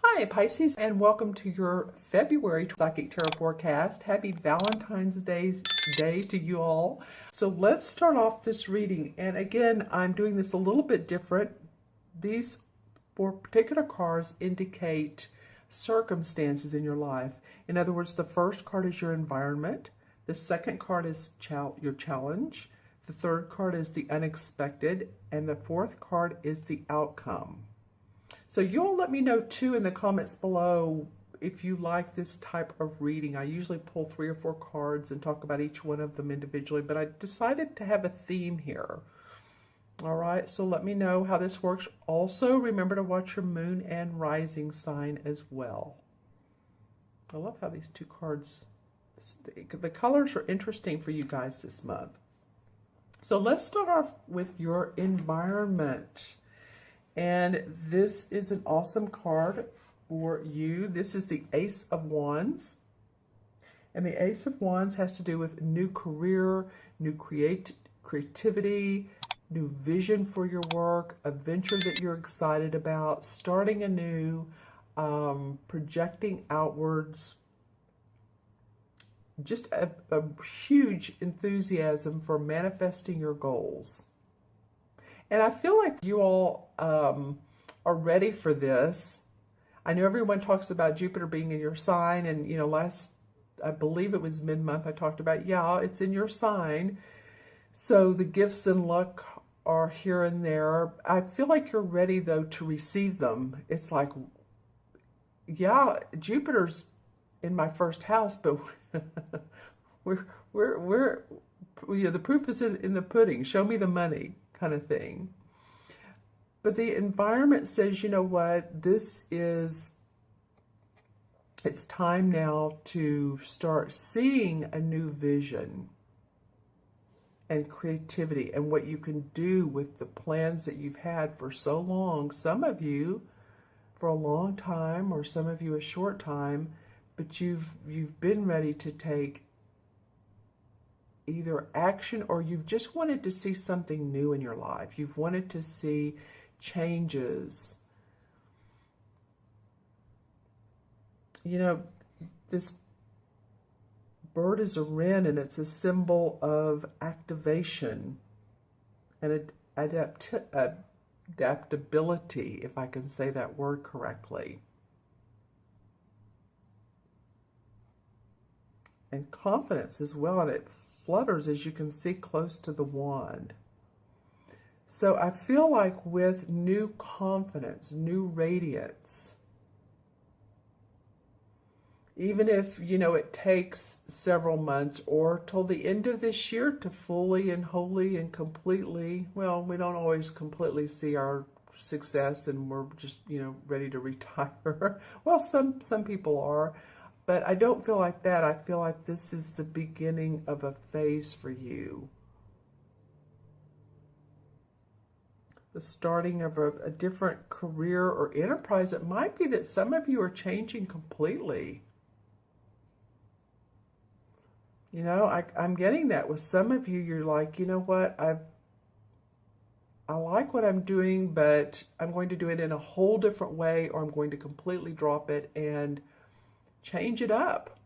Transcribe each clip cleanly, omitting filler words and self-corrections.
Hi Pisces, and welcome to your February Psychic Tarot forecast. Happy Valentine's Day to you all. So let's start off this reading. And again, I'm doing this a little bit different. These four particular cards indicate circumstances in your life. In other words, the first card is your environment. The second card is your challenge. The third card is the unexpected. And the fourth card is the outcome. So you'll let me know too in the comments below if you like this type of reading. I usually pull 3 or 4 cards and talk about each one of them individually, but I decided to have a theme here. All right, so let me know how this works. Also, remember to watch your moon and rising sign as well. I love how these two cards, the colors are interesting for you guys this month. So let's start off with your environment. And this is an awesome card for you. This is the Ace of Wands. And the Ace of Wands has to do with new career, new creativity, new vision for your work, a venture that you're excited about, starting anew, projecting outwards. Just a huge enthusiasm for manifesting your goals. And I feel like you all are ready for this. I know everyone talks about Jupiter being in your sign, and I believe it was mid-month I talked about, yeah, it's in your sign. So the gifts and luck are here and there. I feel like you're ready though to receive them. It's like, yeah, Jupiter's in my first house, but the proof is in the pudding. Show me the money, kind of thing. But the environment says, you know what, it's time now to start seeing a new vision and creativity and what you can do with the plans that you've had for so long. Some of you for a long time, or some of you a short time, but you've been ready to take either action, or you've just wanted to see something new in your life. You've wanted to see changes. You know, this bird is a wren, and it's a symbol of activation and adaptability, if I can say that word correctly. And confidence as well, and it flutters, as you can see, close to the wand. So I feel like with new confidence, new radiance, even if, it takes several months or till the end of this year to fully and wholly and completely, well, we don't always completely see our success and we're just, ready to retire. Well, some people are. But I don't feel like that. I feel like this is the beginning of a phase for you. The starting of a different career or enterprise. It might be that some of you are changing completely. I'm getting that with some of you. You're like, you know what? I like what I'm doing, but I'm going to do it in a whole different way, or I'm going to completely drop it and change it up.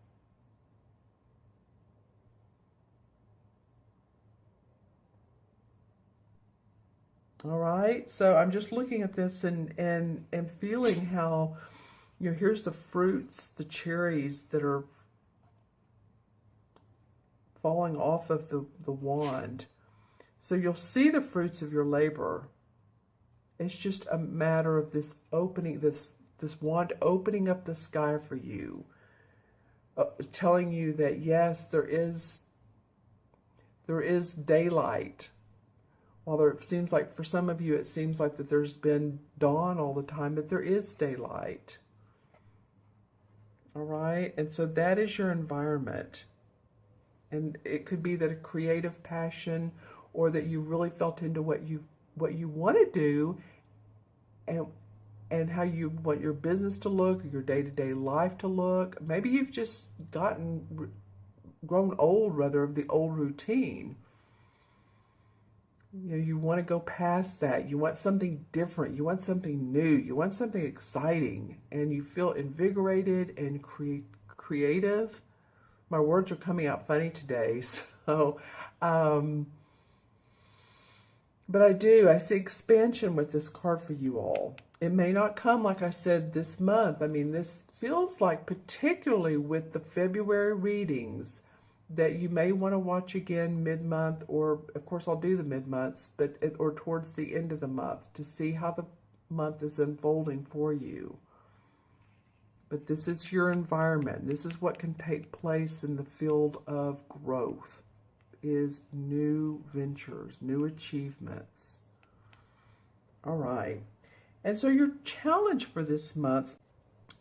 All right, so I'm just looking at this and feeling how, here's the fruits, the cherries that are falling off of the wand. So you'll see the fruits of your labor. It's just a matter of this opening, this wand opening up the sky for you, telling you that yes, there is daylight. While it seems like for some of you, it seems like that there's been dawn all the time, but there is daylight. All right, and so that is your environment. And it could be that a creative passion, or that you really felt into what you want to do, and how you want your business to look, or your day-to-day life to look. Maybe you've just grown old, rather, of the old routine. You know, you want to go past that. You want something different. You want something new. You want something exciting. And you feel invigorated and creative. My words are coming out funny today. So, but I see expansion with this card for you all. It may not come, like I said, this month. I mean, this feels like, particularly with the February readings, that you may want to watch again mid-month, or of course I'll do the mid-months, or towards the end of the month to see how the month is unfolding for you. But this is your environment. This is what can take place in the field of growth, is new ventures, new achievements. All right. And so your challenge for this month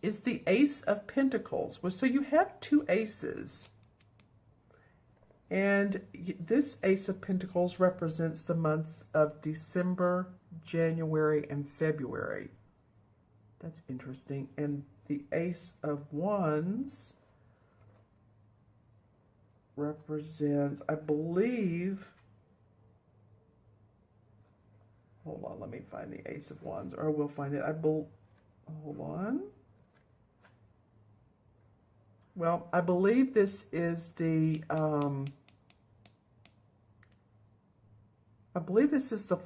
is the Ace of Pentacles. Well, so you have two aces. And this Ace of Pentacles represents the months of December, January, and February. That's interesting. And the Ace of Wands represents, I believe, hold on, let me find the Ace of Wands, or we'll find it. Hold on. Well, I believe this is the,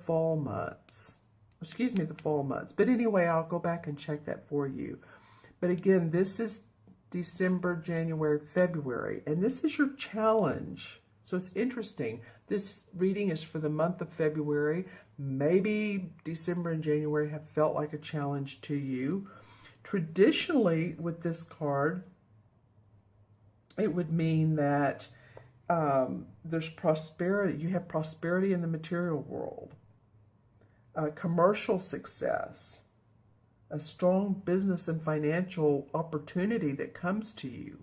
fall months. Excuse me, the fall months. But anyway, I'll go back and check that for you. But again, this is December, January, February, and this is your challenge. So it's interesting. This reading is for the month of February. Maybe December and January have felt like a challenge to you. Traditionally, with this card, it would mean that there's prosperity. You have prosperity in the material world, commercial success, a strong business and financial opportunity that comes to you.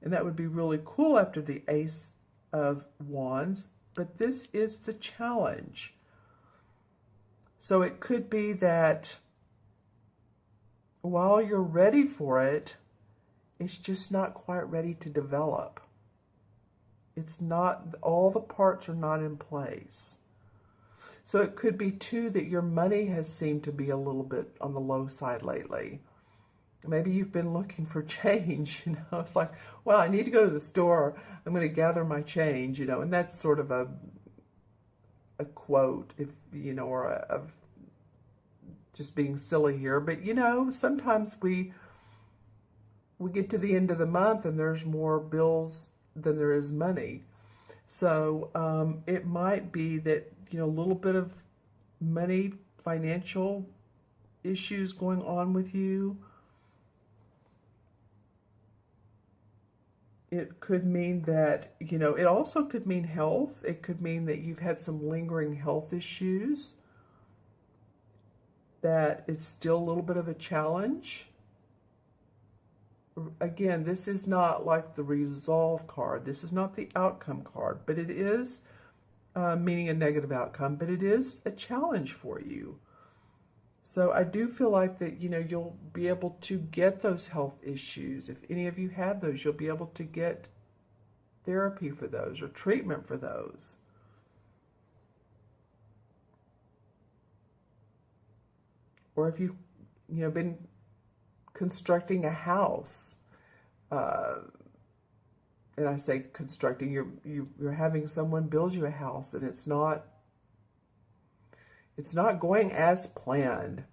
And that would be really cool after the Ace of Wands, but this is the challenge. So it could be that while you're ready for it, it's just not quite ready to develop. It's not, all the parts are not in place. So it could be too that your money has seemed to be a little bit on the low side lately. Maybe you've been looking for change, you know. It's like, well, I need to go to the store. I'm going to gather my change, you know. And that's sort of a quote, if you know, or of just being silly here. But you know, sometimes we get to the end of the month and there's more bills than there is money. So it might be that, you know, a little bit of money, financial issues going on with you. It could mean that, you know, it also could mean health. It could mean that you've had some lingering health issues, that it's still a little bit of a challenge. Again, this is not like the resolve card. This is not the outcome card, but it is meaning a negative outcome, but it is a challenge for you. So I do feel like that, you know, you'll be able to get those health issues. If any of you have those, you'll be able to get therapy for those or treatment for those. Or if you know, been constructing a house, and I say constructing, you're having someone build you a house, and it's not going as planned.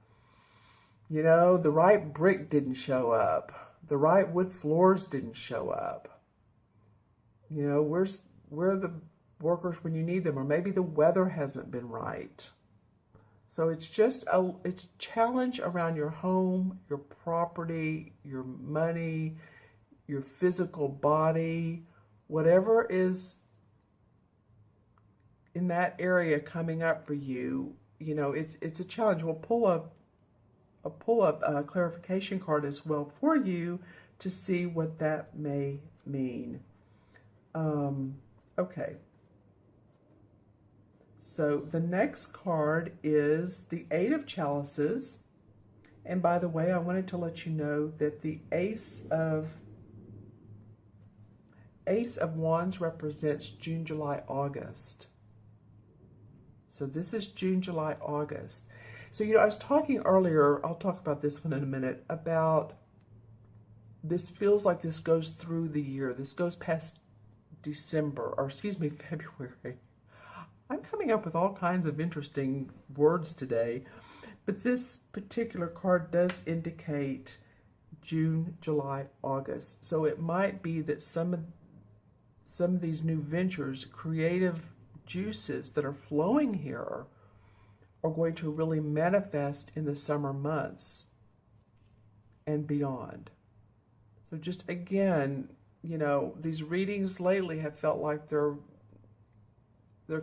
You know, the right brick didn't show up, the right wood floors didn't show up. You know, where are the workers when you need them? Or maybe the weather hasn't been right. So it's just it's a challenge around your home, your property, your money, your physical body, whatever is in that area coming up for you. You know, it's a challenge. We'll pull up a clarification card as well for you to see what that may mean. Okay. So the next card is the Eight of Chalices. And by the way, I wanted to let you know that the Ace of Wands represents June, July, August. So this is June, July, August. So, I was talking earlier, I'll talk about this one in a minute, about this feels like this goes through the year. This goes past December, or excuse me, February. I'm coming up with all kinds of interesting words today, but this particular card does indicate June, July, August. So it might be that some of these new ventures, creative juices that are flowing here are going to really manifest in the summer months and beyond. So just again, these readings lately have felt like they're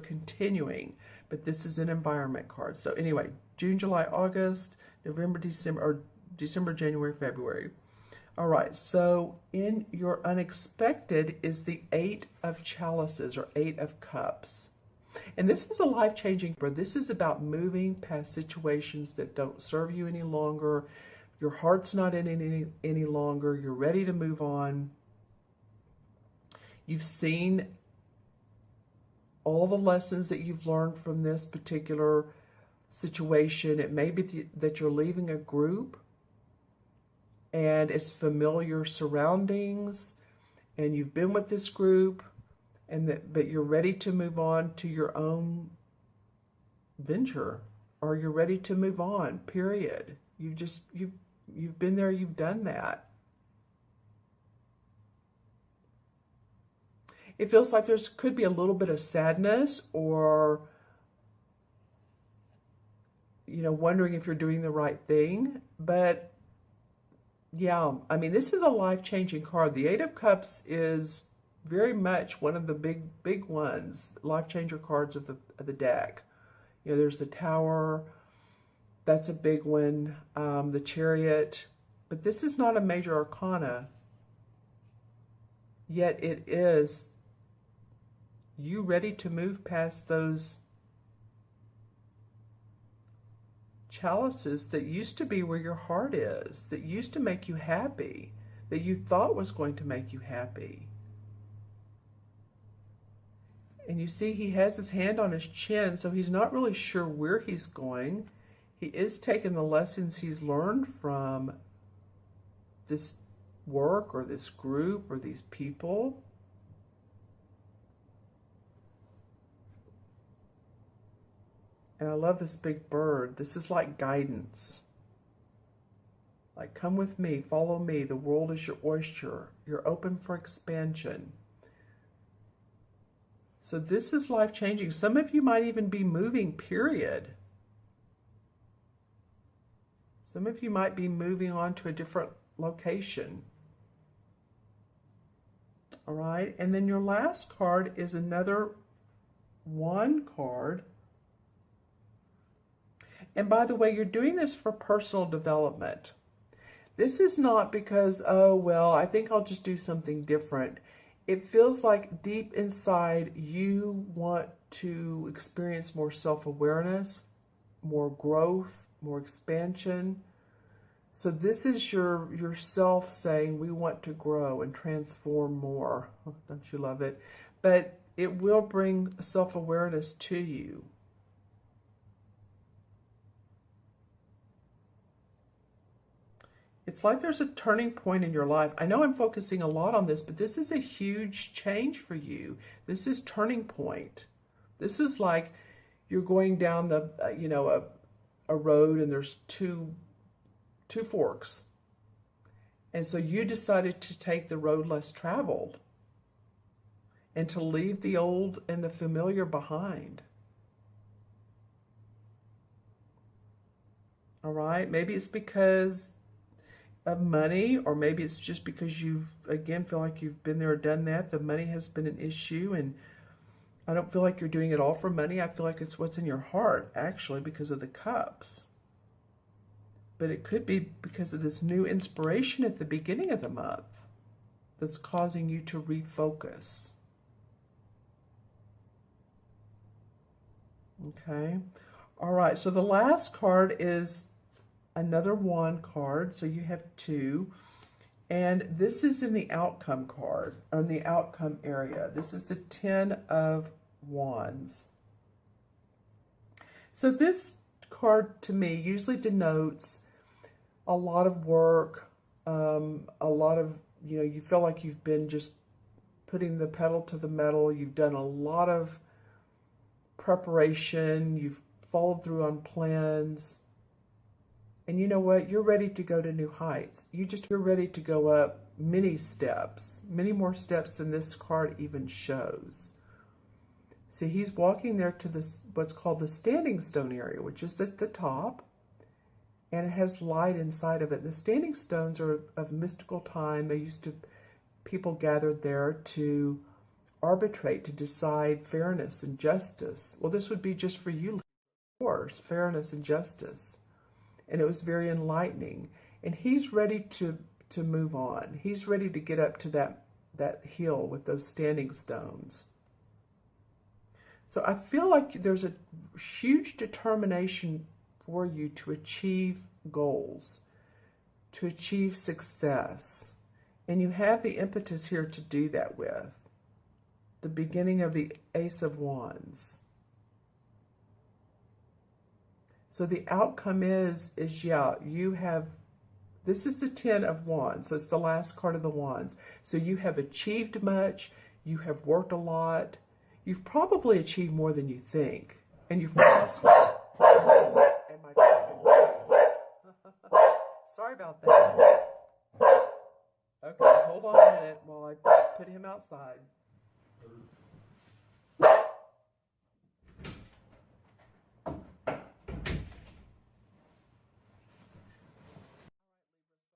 continuing, but this is an environment card. So anyway, June, July, August, November, December, or December, January, February. All right, so in your unexpected is the Eight of Chalices, or Eight of Cups. And this is a life-changing, this is about moving past situations that don't serve you any longer. Your heart's not in any longer. You're ready to move on. You've seen all the lessons that you've learned from this particular situation. It may be that you're leaving a group and it's familiar surroundings, and you've been with this group, but you're ready to move on to your own venture, or you're ready to move on, period. You've been there, you've done that. It feels like could be a little bit of sadness, or wondering if you're doing the right thing. But yeah, I mean, this is a life-changing card. The Eight of Cups is very much one of the big ones, life-changer cards of the deck. There's the Tower. That's a big one. The Chariot. But this is not a major arcana. Yet it is you ready to move past those chalices that used to be where your heart is, that used to make you happy, that you thought was going to make you happy. And you see he has his hand on his chin, so he's not really sure where he's going. He is taking the lessons he's learned from this work or this group or these people. And I love this big bird. This is like guidance. Like, come with me, follow me. The world is your oyster. You're open for expansion. So this is life-changing. Some of you might even be moving, period. Some of you might be moving on to a different location. All right, and then your last card is another wand card. And by the way, you're doing this for personal development. This is not because, oh, well, I think I'll just do something different. It feels like deep inside you want to experience more self-awareness, more growth, more expansion. So this is yourself saying, we want to grow and transform more. Don't you love it? But it will bring self-awareness to you. It's like there's a turning point in your life. I know I'm focusing a lot on this, but this is a huge change for you. This is turning point. This is like you're going down a road and there's two forks. And so you decided to take the road less traveled and to leave the old and the familiar behind. All right, maybe it's because of money, or maybe it's just because you again feel like you've been there or done that. The money has been an issue, and I don't feel like you're doing it all for money. I feel like it's what's in your heart, actually, because of the cups. But it could be because of this new inspiration at the beginning of the month that's causing you to refocus. Okay. All right. So the last card is another wand card. So you have two. And this is in the outcome card, or in the outcome area. This is the 10 of Wands. So this card to me usually denotes a lot of work, a lot of, you feel like you've been just putting the pedal to the metal. You've done a lot of preparation. You've followed through on plans. And you know what? You're ready to go to new heights. You're ready to go up many steps, many more steps than this card even shows. See, he's walking there to this, what's called the standing stone area, which is at the top, and it has light inside of it. The standing stones are of mystical time. People gathered there to arbitrate, to decide fairness and justice. Well, this would be just for you, of course, fairness and justice. And it was very enlightening. And he's ready to move on. He's ready to get up to that hill with those standing stones. So I feel like there's a huge determination for you to achieve goals, to achieve success. And you have the impetus here to do that with the beginning of the Ace of Wands. So the outcome is yeah, you have, this is the 10 of Wands, so it's the last card of the Wands. So you have achieved much, you have worked a lot, you've probably achieved more than you think, and you've prospered. And my sorry about that. Okay, hold on a minute while I put him outside.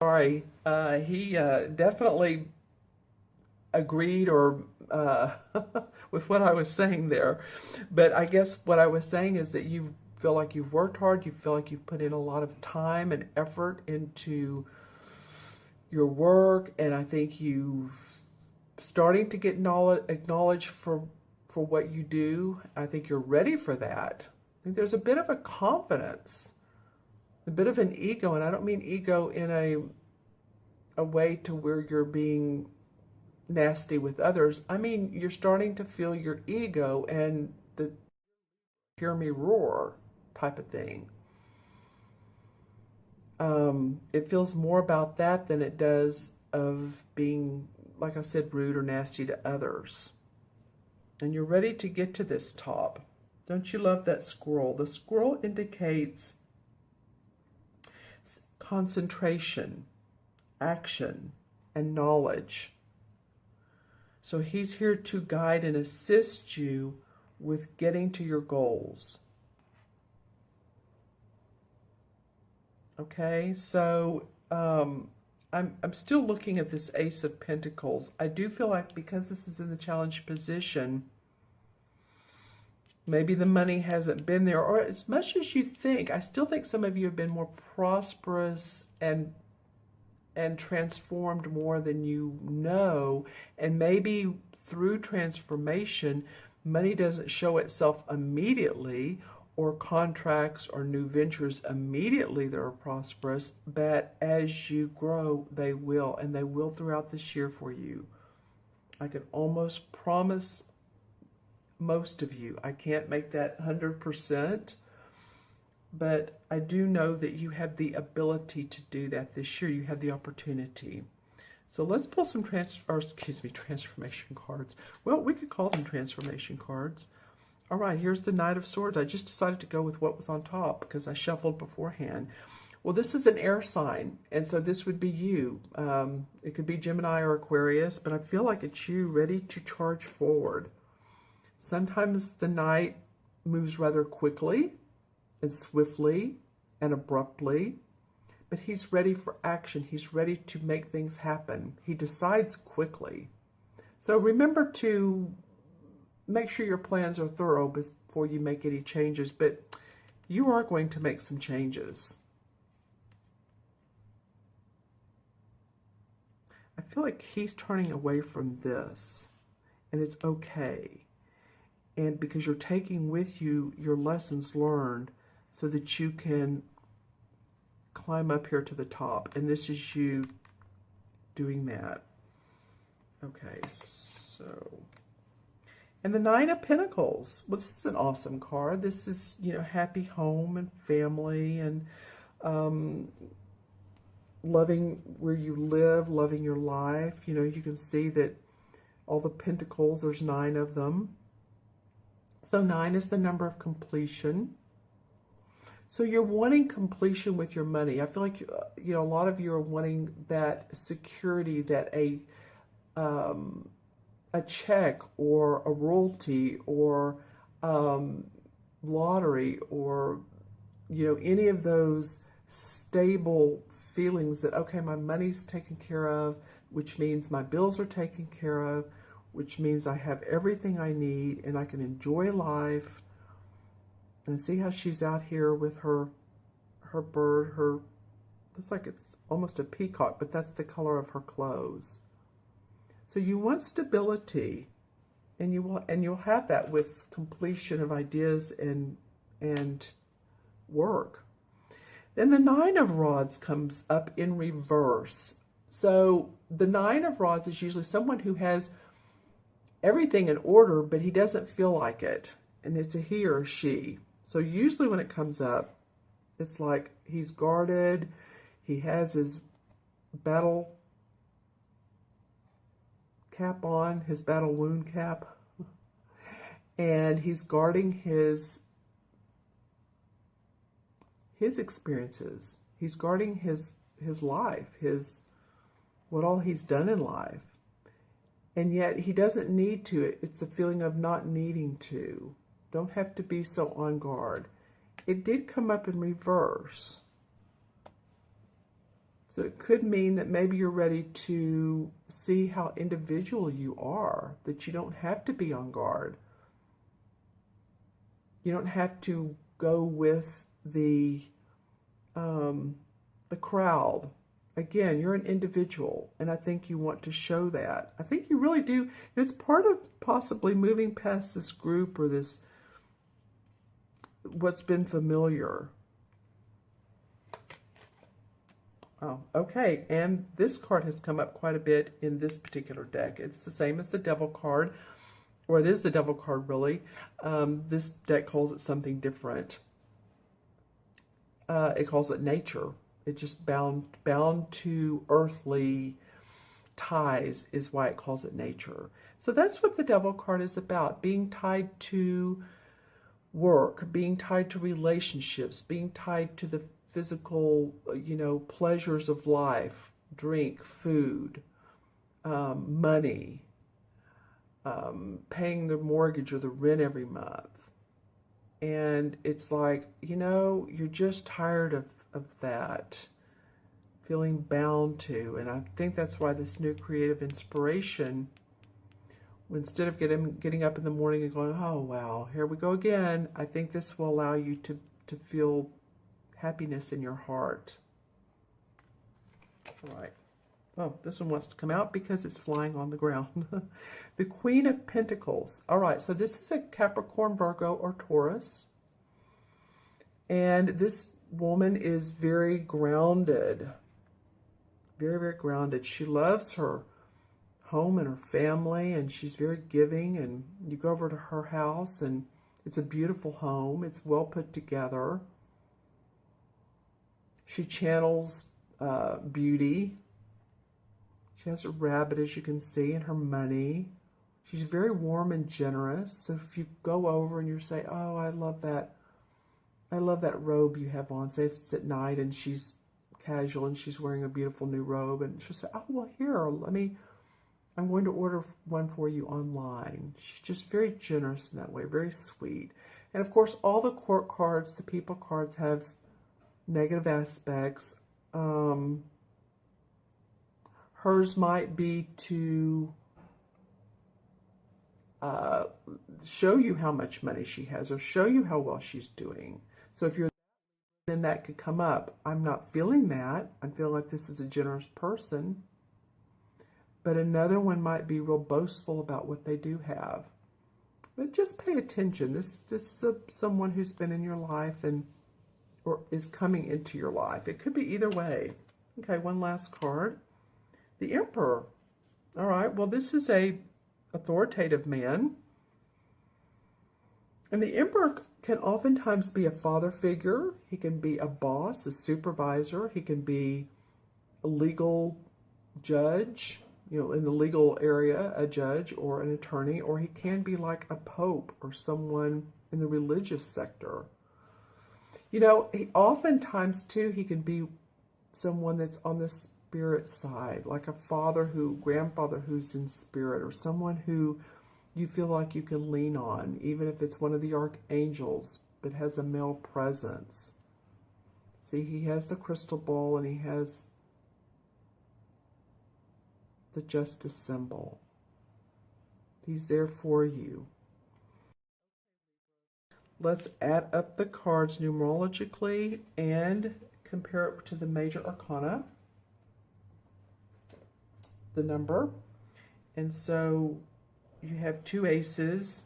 Sorry, he definitely agreed or with what I was saying there. But I guess what I was saying is that you feel like you've worked hard, you feel like you've put in a lot of time and effort into your work, and I think you've starting to get acknowledged for what you do. I think you're ready for that. I think there's a bit of a confidence, a bit of an ego, and I don't mean ego in a way to where you're being nasty with others. I mean, you're starting to feel your ego and the hear me roar type of thing. It feels more about that than it does of being, like I said, rude or nasty to others. And you're ready to get to this top. Don't you love that squirrel? The squirrel indicates concentration, action, and knowledge. So he's here to guide and assist you with getting to your goals. Okay, so I'm still looking at this Ace of Pentacles. I do feel like because this is in the challenge position, maybe the money hasn't been there, or as much as you think. I still think some of you have been more prosperous and transformed more than you know, and maybe through transformation, money doesn't show itself immediately, or contracts or new ventures immediately that are prosperous, but as you grow, they will, and they will throughout this year for you. I can almost promise most of you. I can't make that 100%, but I do know that you have the ability to do that this year. You have the opportunity. So let's pull some transformation cards. Well, we could call them transformation cards. All right, here's the Knight of Swords. I just decided to go with what was on top because I shuffled beforehand. Well, this is an air sign, and so this would be you. It could be Gemini or Aquarius, but I feel like it's you ready to charge forward. Sometimes the Knight moves rather quickly and swiftly and abruptly, but he's ready for action. He's ready to make things happen. He decides quickly. So remember to make sure your plans are thorough before you make any changes, but you are going to make some changes. I feel like he's turning away from this, and it's okay. And because you're taking with you your lessons learned so that you can climb up here to the top. And this is you doing that. Okay, so... And the Nine of Pentacles. Well, this is an awesome card. This is, you know, happy home and family and loving where you live, loving your life. You know, you can see that all the pentacles, there's 9 of them. So 9 is the number of completion. So you're wanting completion with your money. I feel like, you know, a lot of you are wanting that security that a check or a royalty or lottery or, you know, any of those stable feelings that, okay, my money's taken care of, which means my bills are taken care of, which means I have everything I need and I can enjoy life. And see how she's out here with her bird, looks like it's almost a peacock, but that's the color of her clothes. So you want stability, and you'll have that with completion of ideas and work. Then the 9 of Rods comes up in reverse. So the 9 of Rods is usually someone who has everything in order, but he doesn't feel like it, and it's a he or she. So usually when it comes up, it's like he's guarded, he has his battle cap on, his battle wound cap, and he's guarding his experiences. He's guarding his life, what all he's done in life. And yet he doesn't need to. It's a feeling of not needing to. Don't have to be so on guard. It did come up in reverse. So it could mean that maybe you're ready to see how individual you are, that you don't have to be on guard. You don't have to go with the crowd. Again, you're an individual, and I think you want to show that. I think you really do. It's part of possibly moving past this group or this, what's been familiar. Oh, okay, and this card has come up quite a bit in this particular deck. It's the same as the Devil card, or it is the Devil card, really. This deck calls it something different. It calls it nature. It just bound to earthly ties is why it calls it nature. So that's what the Devil card is about, being tied to work, being tied to relationships, being tied to the physical, you know, pleasures of life, drink, food, money, paying the mortgage or the rent every month. And it's like, you know, you're just tired of that, feeling bound to. And I think that's why this new creative inspiration, instead of getting up in the morning and going, oh, wow, here we go again, I think this will allow you to feel happiness in your heart. All right. Oh, this one wants to come out because it's flying on the ground. The Queen of Pentacles. All right, so this is a Capricorn, Virgo, or Taurus. And this woman is very grounded. Very, very grounded. She loves her home and her family, and she's very giving. And you go over to her house, and it's a beautiful home. It's well put together. She channels beauty. She has a rabbit, as you can see, and her money. She's very warm and generous. So if you go over and you say, oh, I love that robe you have on. Say if it's at night and she's casual and she's wearing a beautiful new robe, and she'll say, oh, well, here, I'm going to order one for you online. She's just very generous in that way, very sweet. And of course, all the court cards, the people cards have negative aspects. Hers might be to show you how much money she has or show you how well she's doing. So if you're, then that could come up. I'm not feeling that. I feel like this is a generous person. But another one might be real boastful about what they do have. But just pay attention. This is someone who's been in your life or is coming into your life. It could be either way. Okay, one last card. The Emperor. All right, well, this is a authoritative man. And the Emperor can oftentimes be a father figure. He can be a boss, a supervisor. He can be a legal judge, in the legal area, a judge or an attorney, or he can be like a pope or someone in the religious sector. Oftentimes too, he can be someone that's on the spirit side, like a grandfather who's in spirit, or someone who you feel like you can lean on, even if it's one of the archangels, but has a male presence. See, he has the crystal ball and he has the justice symbol. He's there for you. Let's add up the cards numerologically and compare it to the major arcana, the number. And so you have 2 aces.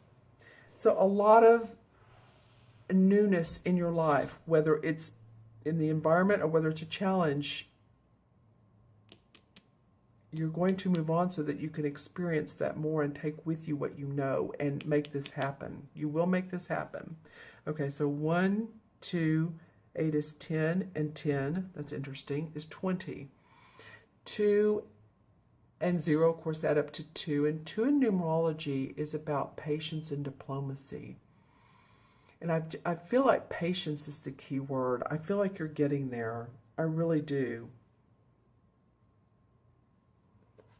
So a lot of newness in your life, whether it's in the environment or whether it's a challenge, you're going to move on so that you can experience that more and take with you what you know and make this happen. You will make this happen. Okay, so 1, 2, 8 is 10, and 10, that's interesting, is 20. 2 and 0, of course, add up to 2. And 2 in numerology is about patience and diplomacy. And I feel like patience is the key word. I feel like you're getting there. I really do.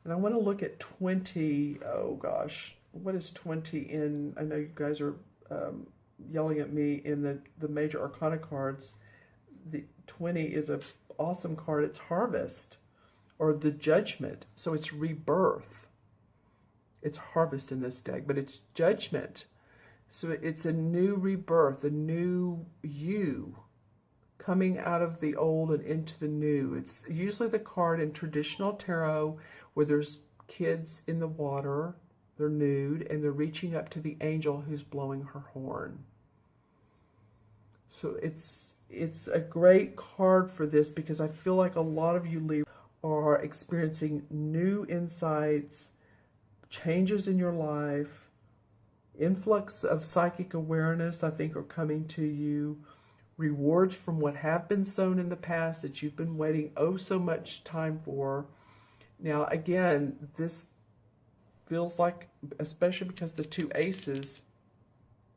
And I want to look at 20. Oh gosh, what is 20 in? I know you guys are yelling at me in the major arcana cards. The 20 is an awesome card. It's harvest, or the judgment. So it's rebirth. It's harvest in this deck, but it's judgment. So it's a new rebirth, a new you coming out of the old and into the new. It's usually the card in traditional tarot where there's kids in the water, they're nude, and they're reaching up to the angel who's blowing her horn. So it's a great card for this because I feel like a lot of you Libra are experiencing new insights, changes in your life, influx of psychic awareness, I think, are coming to you. Rewards from what have been sown in the past that you've been waiting oh so much time for. Now, again, this feels like, especially because the 2 aces,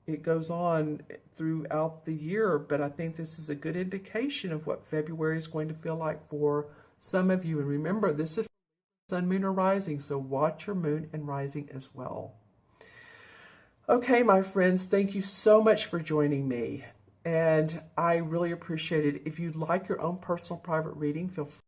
it goes on throughout the year, but I think this is a good indication of what February is going to feel like for some of you. And remember, this is Sun, Moon, or Rising, so watch your Moon and Rising as well. Okay, my friends, thank you so much for joining me. And I really appreciate it. If you'd like your own personal private reading, feel free